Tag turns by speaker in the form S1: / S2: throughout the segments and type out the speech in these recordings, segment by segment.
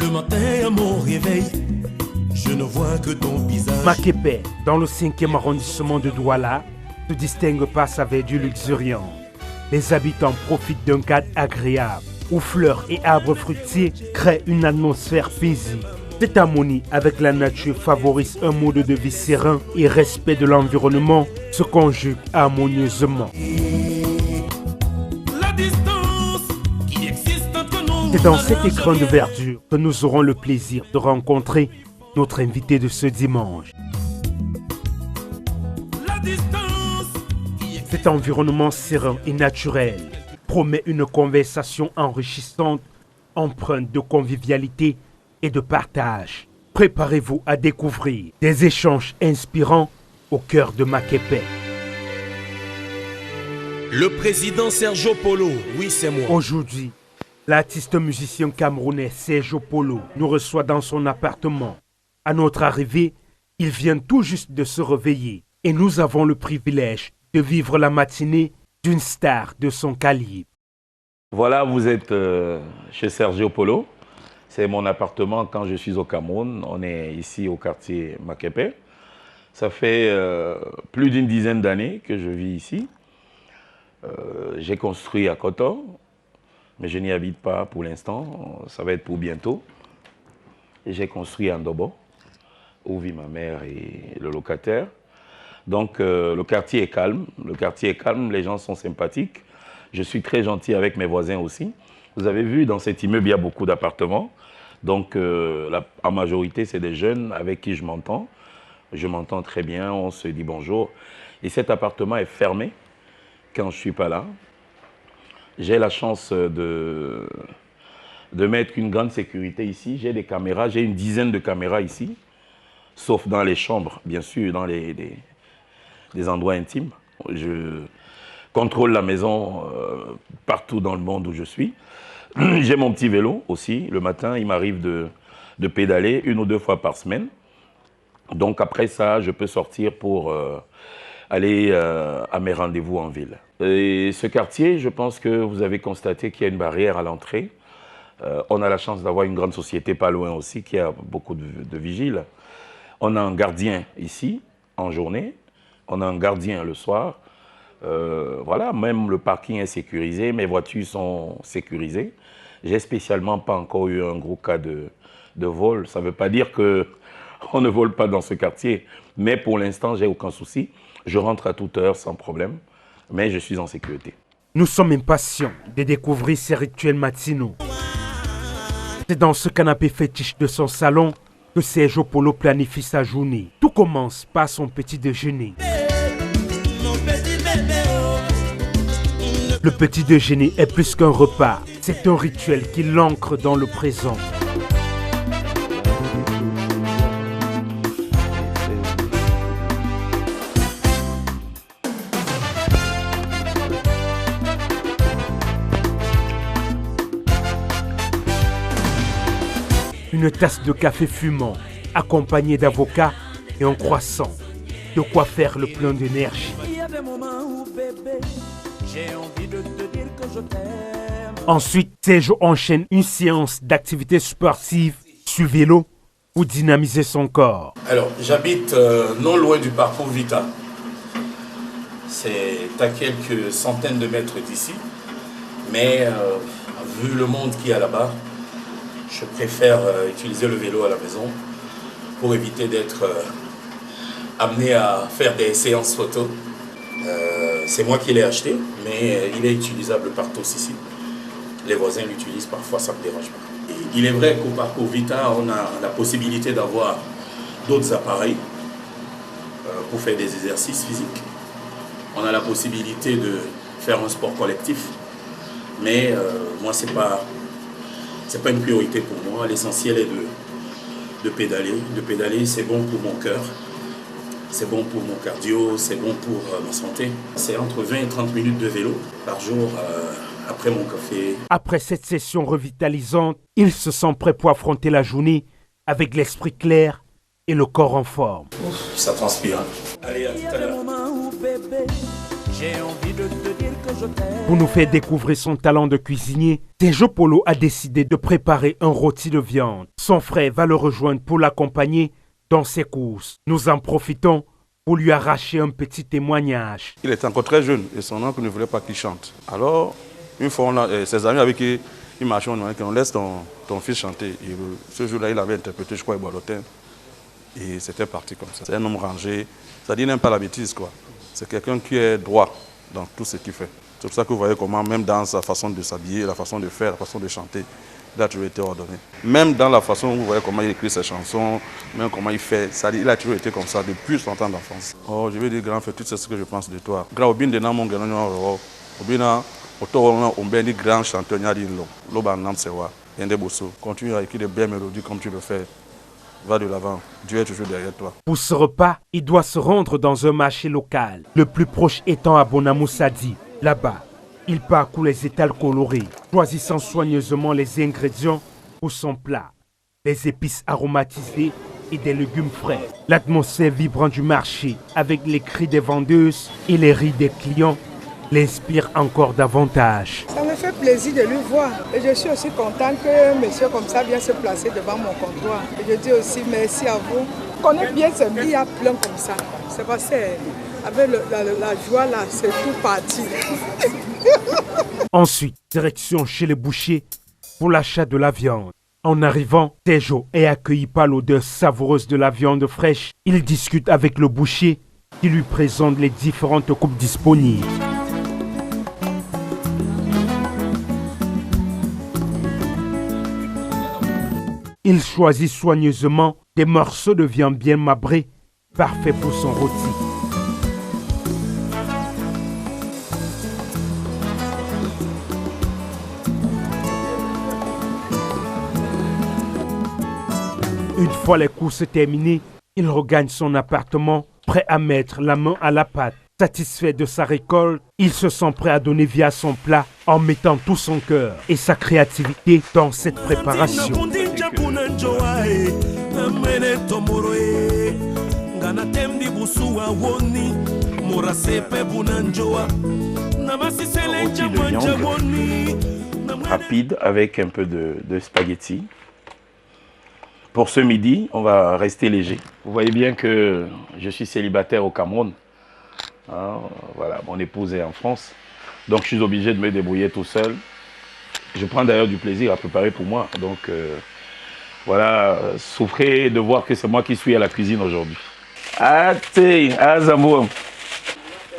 S1: Le matin à mon réveil, je ne vois que ton visage.
S2: Makepe, dans le 5e arrondissement de Douala, se distingue par sa verdure luxuriante. Les habitants profitent d'un cadre agréable où fleurs et arbres fruitiers créent une atmosphère paisible. Cette harmonie avec la nature favorise un mode de vie serein et respect de l'environnement se conjugue harmonieusement.
S1: La distance qui existe entre nous.
S2: C'est dans cet écran de verdure que nous aurons le plaisir de rencontrer notre invité de ce dimanche.
S1: La distance qui existe.
S2: Cet environnement serein et naturel promet une conversation enrichissante, empreinte de convivialité et de partage. Préparez-vous à découvrir des échanges inspirants au cœur de Makepe.
S1: Le président Sergio Polo, oui c'est moi.
S2: Aujourd'hui, l'artiste musicien camerounais Sergio Polo nous reçoit dans son appartement. À notre arrivée, il vient tout juste de se réveiller et nous avons le privilège de vivre la matinée d'une star de son calibre.
S3: Voilà, vous êtes chez Sergio Polo. C'est mon appartement quand je suis au Cameroun. On est ici au quartier Makepe. Ça fait plus d'une dizaine d'années que je vis ici. J'ai construit à Koto, mais je n'y habite pas pour l'instant. Ça va être pour bientôt. Et j'ai construit à Ndobo, où vit ma mère et le locataire. Donc le quartier est calme. Le quartier est calme, les gens sont sympathiques. Je suis très gentil avec mes voisins aussi. Vous avez vu, dans cet immeuble, il y a beaucoup d'appartements. Donc, en majorité, c'est des jeunes avec qui je m'entends. Je m'entends très bien, on se dit bonjour. Et cet appartement est fermé quand je ne suis pas là. J'ai la chance de mettre une grande sécurité ici. J'ai des caméras, j'ai une dizaine de caméras ici, sauf dans les chambres, bien sûr, dans les endroits intimes. Je contrôle la maison partout dans le monde où je suis. J'ai mon petit vélo aussi. Le matin, il m'arrive de pédaler 1 ou 2 fois par semaine. Donc après ça, je peux sortir pour aller à mes rendez-vous en ville. Et ce quartier, je pense que vous avez constaté qu'il y a une barrière à l'entrée. On a la chance d'avoir une grande société pas loin aussi qui a beaucoup de vigiles. On a un gardien ici en journée. On a un gardien le soir. Voilà, même le parking est sécurisé, mes voitures sont sécurisées. J'ai spécialement pas encore eu un gros cas de vol. Ça ne veut pas dire qu'on ne vole pas dans ce quartier, mais pour l'instant, j'ai aucun souci. Je rentre à toute heure sans problème, mais je suis en sécurité.
S2: Nous sommes impatients de découvrir ces rituels matinaux. C'est dans ce canapé fétiche de son salon que Sergio Polo planifie sa journée. Tout commence par son petit déjeuner. Le petit déjeuner est plus qu'un repas, c'est un rituel qui l'ancre dans le présent. Une tasse de café fumant, accompagnée d'avocat et un croissant. De quoi faire le plein d'énergie. Ensuite, Sergio enchaîne une séance d'activité sportive sur vélo pour dynamiser son corps.
S4: Alors, j'habite non loin du parcours Vita. C'est à quelques centaines de mètres d'ici. Mais vu le monde qu'il y a là-bas, je préfère utiliser le vélo à la maison pour éviter d'être amené à faire des séances photo. C'est moi qui l'ai acheté, mais il est utilisable partout ici. Les voisins l'utilisent parfois, ça ne me dérange pas. Et il est vrai qu'au parcours Vita, on a la possibilité d'avoir d'autres appareils pour faire des exercices physiques. On a la possibilité de faire un sport collectif. Mais moi, c'est pas une priorité pour moi. L'essentiel est de pédaler. De pédaler, c'est bon pour mon cœur. C'est bon pour mon cardio, c'est bon pour ma santé. C'est entre 20 et 30 minutes de vélo par jour après mon café.
S2: Après cette session revitalisante, il se sent prêt pour affronter la journée avec l'esprit clair et le corps en forme.
S4: Ouf, ça transpire. Allez, à tout à l'heure.
S1: J'ai envie de te dire que
S2: Pour nous faire découvrir son talent de cuisinier, Sergio Polo a décidé de préparer un rôti de viande. Son frère va le rejoindre pour l'accompagner dans ses courses. Nous en profitons pour lui arracher un petit témoignage.
S5: Il était encore très jeune et son oncle ne voulait pas qu'il chante. Alors, une fois, ses amis avec qui il marchait, on a dit qu'on laisse ton fils chanter. Et ce jour-là, il avait interprété, je crois, Boilotin. Et c'était parti comme ça. C'est un homme rangé, c'est-à-dire il n'aime pas la bêtise, quoi. C'est quelqu'un qui est droit dans tout ce qu'il fait. C'est pour ça que vous voyez comment, même dans sa façon de s'habiller, la façon de faire, la façon de chanter, il a toujours été ordonné. Même dans la façon où vous voyez comment il écrit ses chansons, même comment il fait, il a toujours été comme ça depuis son temps d'enfance. Oh, je vais dire, grand frère, tu sais ce que je pense de toi. Grand Obin de Namon, Obina, Auto, on bénit grand chanteur, Loban Namsewa, Yende Bosso. Continue à écrire des belles mélodies comme tu le fais. Va de l'avant, Dieu est toujours derrière toi.
S2: Pour ce repas, il doit se rendre dans un marché local, le plus proche étant à Bonamoussadi. Là-bas, il parcourt les étals colorés, choisissant soigneusement les ingrédients pour son plat. Des épices aromatisées et des légumes frais. L'atmosphère vibrante du marché, avec les cris des vendeuses et les rires des clients, l'inspire encore davantage.
S6: Ça me fait plaisir de lui voir. Et je suis aussi contente que un monsieur comme ça vienne se placer devant mon comptoir. Et je dis aussi merci à vous. Je connais bien ce qu'il y a plein comme ça. C'est parce que avec la joie là, c'est tout parti.
S2: Ensuite, direction chez le boucher pour l'achat de la viande. En arrivant, Sergio est accueilli par l'odeur savoureuse de la viande fraîche. Il discute avec le boucher qui lui présente les différentes coupes disponibles. Il choisit soigneusement des morceaux de viande bien marbrés, parfaits pour son rôti. Une fois les courses terminées, il regagne son appartement, prêt à mettre la main à la pâte. Satisfait de sa récolte, il se sent prêt à donner vie à son plat en mettant tout son cœur et sa créativité dans cette préparation.
S3: Rapide avec un peu de spaghetti. Pour ce midi, on va rester léger. Vous voyez bien que je suis célibataire au Cameroun. Hein, voilà, mon épouse est en France. Donc je suis obligé de me débrouiller tout seul. Je prends d'ailleurs du plaisir à préparer pour moi. Donc voilà, souffrez de voir que c'est moi qui suis à la cuisine aujourd'hui.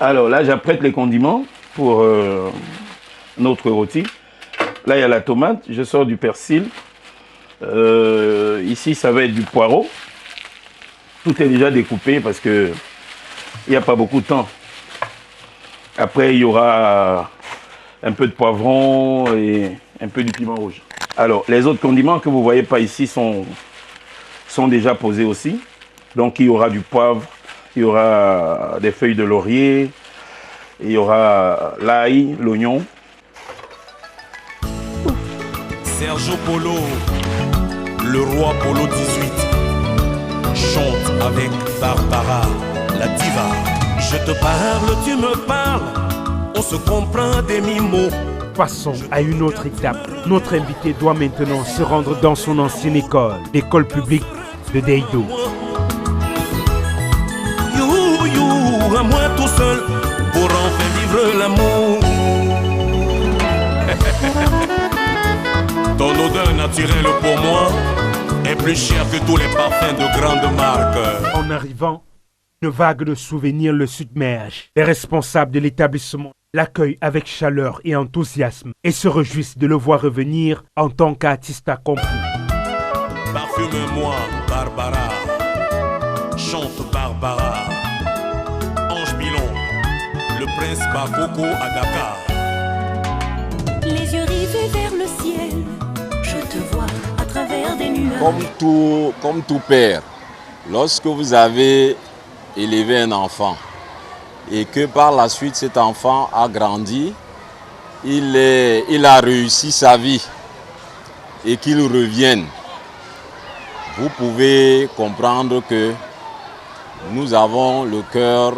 S3: Alors là, j'apprête les condiments pour notre rôti. Là, il y a la tomate, je sors du persil. Ici, ça va être du poireau. Tout est déjà découpé parce que il n'y a pas beaucoup de temps. Après, il y aura un peu de poivron et un peu du piment rouge. Alors, les autres condiments que vous ne voyez pas ici sont déjà posés aussi. Donc, il y aura du poivre, il y aura des feuilles de laurier, il y aura l'ail, l'oignon.
S1: Sergio Polo, le roi Polo 18, chante avec Barbara, la diva. Je te parle, tu me parles, on se comprend des mi-mots.
S2: Passons à une autre étape. Notre invité doit maintenant se rendre dans son ancienne école, l'école publique de Deido.
S1: À moi tout seul, pour enfin vivre l'amour. Ton odeur naturelle pour moi est plus chère que tous les parfums de grandes marques.
S2: En arrivant, une vague de souvenirs le submerge. Les responsables de l'établissement l'accueillent avec chaleur et enthousiasme et se réjouissent de le voir revenir en tant qu'artiste accompli.
S1: Parfume-moi, Barbara. Chante Barbara. Ange Pilon, le prince Bakoko à Dakar.
S7: Les yeux rivés vers le ciel, je te vois à travers des nuages.
S8: Comme tout père, lorsque vous avez élevé un enfant et que par la suite cet enfant a grandi, il a réussi sa vie et qu'il revienne, vous pouvez comprendre que nous avons le cœur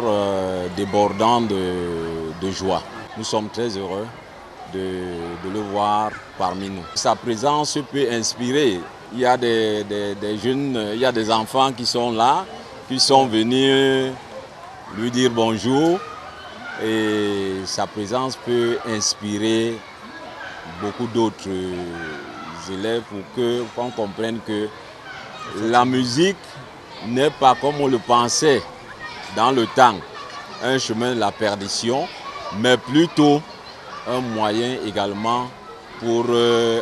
S8: débordant de joie. nous sommes très heureux de le voir parmi nous. Sa présence peut inspirer. Il y a des jeunes, il y a des enfants qui sont là, qui sont venus lui dire bonjour. Et sa présence peut inspirer beaucoup d'autres élèves pour qu'on comprenne que la musique n'est pas comme on le pensait dans le temps, un chemin de la perdition, mais plutôt un moyen également pour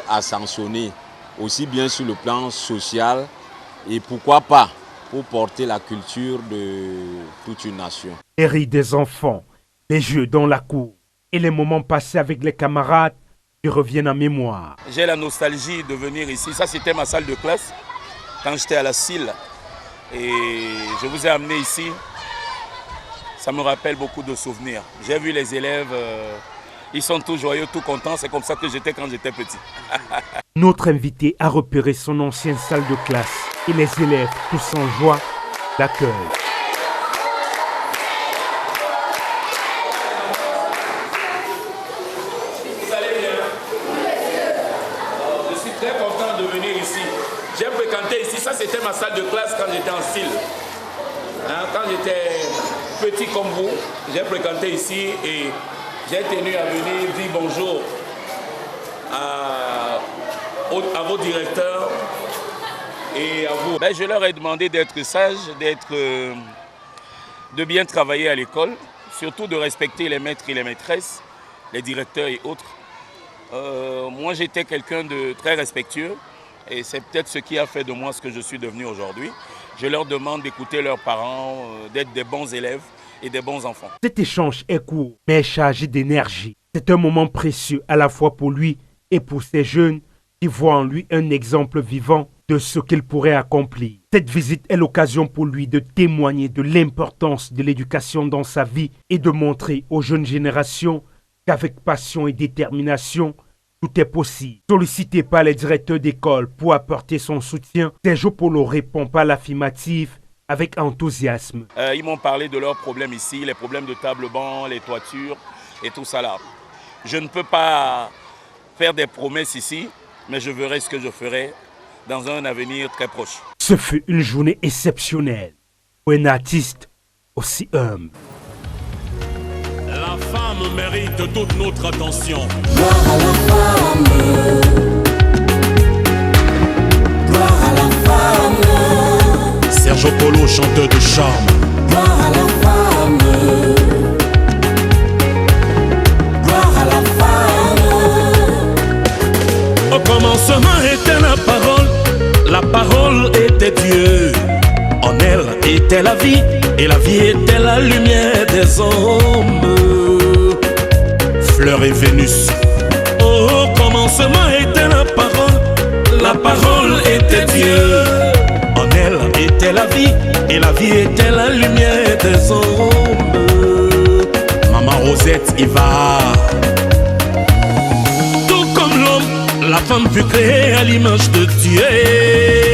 S8: ascensionner, aussi bien sur le plan social et pourquoi pas pour porter la culture de toute une nation.
S2: Les rires des enfants, les jeux dans la cour et les moments passés avec les camarades qui reviennent en mémoire.
S4: J'ai la nostalgie de venir ici. Ça, c'était ma salle de classe quand j'étais à la CIL. Et je vous ai amené ici. Ça me rappelle beaucoup de souvenirs. J'ai vu les élèves, ils sont tout joyeux, tout contents. C'est comme ça que j'étais quand j'étais petit.
S2: Notre invité a repéré son ancienne salle de classe et les élèves, tous en joie, l'accueillent.
S4: Vous allez bien? Je suis très content de venir ici. J'ai fréquenté ici, ça c'était ma salle de classe quand j'étais en style. Quand j'étais petit comme vous, j'ai fréquenté ici et j'ai tenu à venir dire bonjour à vos directeurs et à vous. Je leur ai demandé d'être sages, de bien travailler à l'école, surtout de respecter les maîtres et les maîtresses, les directeurs et autres. Moi j'étais quelqu'un de très respectueux et c'est peut-être ce qui a fait de moi ce que je suis devenu aujourd'hui. Je leur demande d'écouter leurs parents, d'être des bons élèves et des bons enfants.
S2: Cet échange est court, mais chargé d'énergie. C'est un moment précieux à la fois pour lui et pour ces jeunes qui voient en lui un exemple vivant de ce qu'il pourrait accomplir. Cette visite est l'occasion pour lui de témoigner de l'importance de l'éducation dans sa vie et de montrer aux jeunes générations qu'avec passion et détermination, tout est possible. Sollicité par les directeurs d'école pour apporter son soutien, Sergio Polo répond par l'affirmative avec enthousiasme.
S4: Ils m'ont parlé de leurs problèmes ici, les problèmes de table-banc, les toitures et tout ça là. Je ne peux pas faire des promesses ici, mais je verrai ce que je ferai dans un avenir très proche.
S2: Ce fut une journée exceptionnelle pour un artiste aussi humble.
S1: La femme mérite toute notre attention.
S9: Gloire à la femme. Gloire à la femme.
S1: Sergio Polo, chanteur de charme.
S9: Gloire à la femme. Gloire à la femme.
S1: Au commencement était la parole était Dieu. En elle était la vie, et la vie était la lumière des hommes. Fleur et Vénus. Au commencement était la parole était Dieu. En elle était la vie, et la vie était la lumière des hommes. Maman Rosette y va. Tout comme l'homme, la femme fut créée à l'image de Dieu.